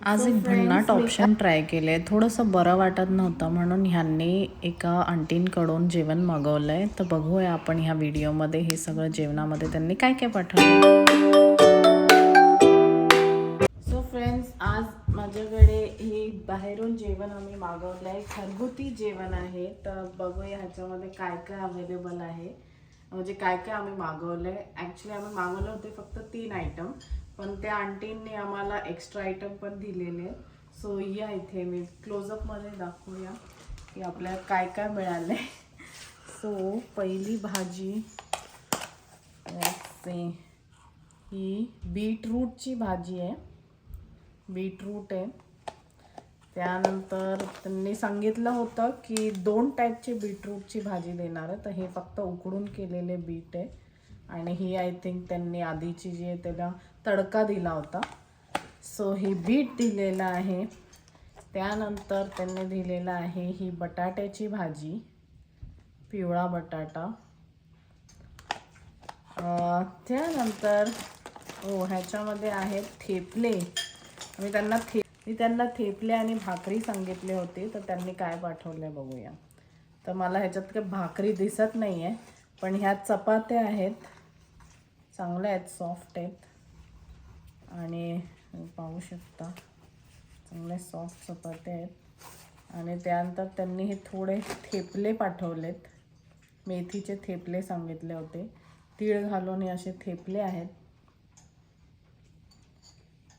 आज एक भन्नाट ऑप्शन ट्राय केले. थोडंसं बरं वाटत नव्हतं म्हणून ह्यांनी एका आंटींकडून जेवण मागवलं आहे. तर बघूया आपण ह्या व्हिडिओमध्ये हे सगळं जेवणामध्ये त्यांनी काय काय पाठवलं. सो फ्रेंड्स, आज माझ्याकडे हे बाहेरून जेवण आम्ही मागवलं आहे. घरगुती जेवण आहे. तर बघूया ह्याच्यामध्ये काय काय अवेलेबल आहे, म्हणजे काय काय आम्ही मागवलं आहे. ॲक्च्युली आम्ही मागवले होते फक्त 3 आयटम, पण त्या आंटींनी आम्हाला एक्स्ट्रा आयटम पण दिलेले. सो या इथे मी क्लोजअपमध्ये दाखवूया की आपल्याला काय काय मिळालं आहे. सो पहिली भाजी ही बीटरूटची भाजी आहे. बीटरूट आहे. त्यानंतर त्यांनी सांगितलं होतं की 2 टाईपची बीटरूटची भाजी देणार आहे. तर हे फक्त उकडून केलेले बीट आहे आणि ही आय थिंक त्यांनी आधीची जी आहे त्याला तडका दिला होता. सो ही बीट दिलेला आहे. त्यानंतर त्यांनी दिलेला आहे ही बटाट्याची भाजी, पिवळा बटाटा. त्यानंतर ह्याच्यामध्ये आहेत थेपले. मी त्यांना थेपले आणि भाकरी सांगितले होते, तर त्यांनी काय पाठवले बघूया. तर मला ह्याच्यात काही भाकरी दिसत नाही आहे, पण ह्या चपात्या आहेत, चांगल्या आहेत, सॉफ्ट आहेत आणि पाहू शकता चांगले सॉफ्ट चपात्या आहेत. आणि त्यानंतर त्यांनी हे थोडे थेपले पाठवलेत. मेथीचे थेपले सांगितले होते, तीळ घालून हे असे थेपले आहेत.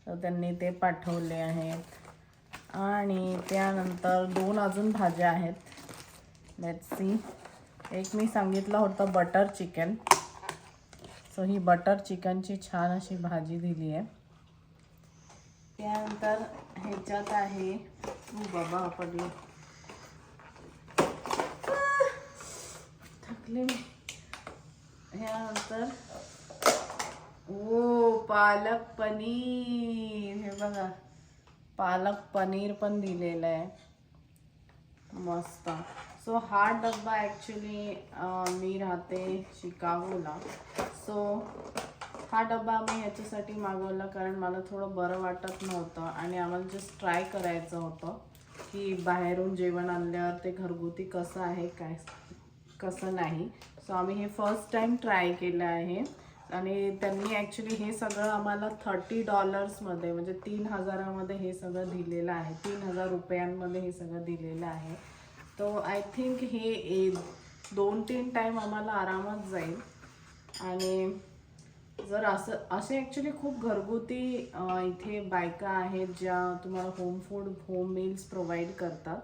तर त्यांनी ते पाठवले आहेत. आणि त्यानंतर 2 अजून भाज्या आहेत. Let's see. एक मी सांगितलं होतं बटर चिकन. सो ही बटर चिकनची छान अशी भाजी दिली आहे. त्यानंतर ह्याच्यात आहे बाबा पडले, थकले मी. ह्यानंतर पालक पनीर. हे बघा, पालक पनीर पण दिलेलं आहे, मस्त. सो हा डब्बा ॲक्च्युली मी राहते शिकागोला. सो हा डब्बा मी ह्याच्यासाठी मागवला कारण मला थोडं बरं वाटत नव्हतं आणि आम्हाला जस्ट ट्राय करायचं होतं की बाहेरून जेवण आणल्यावर ते घरगुती कसं आहे, काय कसं नाही. सो आम्ही हे फर्स्ट टाईम ट्राय केलं आहे. आणि त्यांनी ॲक्च्युली हे सगळं आम्हाला $30 म्हणजे 3,000 हे सगळं दिलेलं आहे. 3,000 रुपयांमध्ये हे सगळं दिलेलं आहे. तो आय थिंक हे 2-3 टाईम आम्हाला आरामात जाईल. आणि जर असे ॲक्च्युली खूप घरगुती इथे बायका आहेत ज्या तुम्हाला होम मील्स प्रोव्हाइड करतात.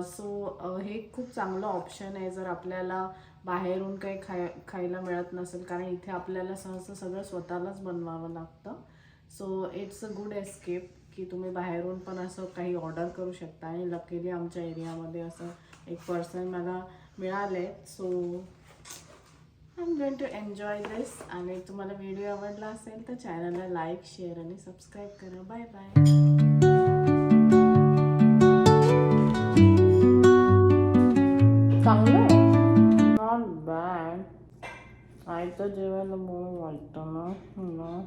सो हे खूप चांगलं ऑप्शन आहे जर आपल्याला बाहेरून काही खायला मिळत नसेल, कारण इथे आपल्याला सहसा सगळं स्वतःलाच बनवावं लागतं. So it's a good escape की तुम्ही बाहेरून पण असं काही ऑर्डर करू शकता. आणि लकीली आमच्या एरियामध्ये असं एक पर्सन मला मिळाले. So I am going to enjoy this. आणि तुम्हाला व्हिडिओ आवडला असेल तर चॅनलला लाईक, शेअर आणि सबस्क्राईब करा. Bye bye. चांगलं आहे, नॉट बॅड. आयतं जेवायला मऊ वाटतं ना.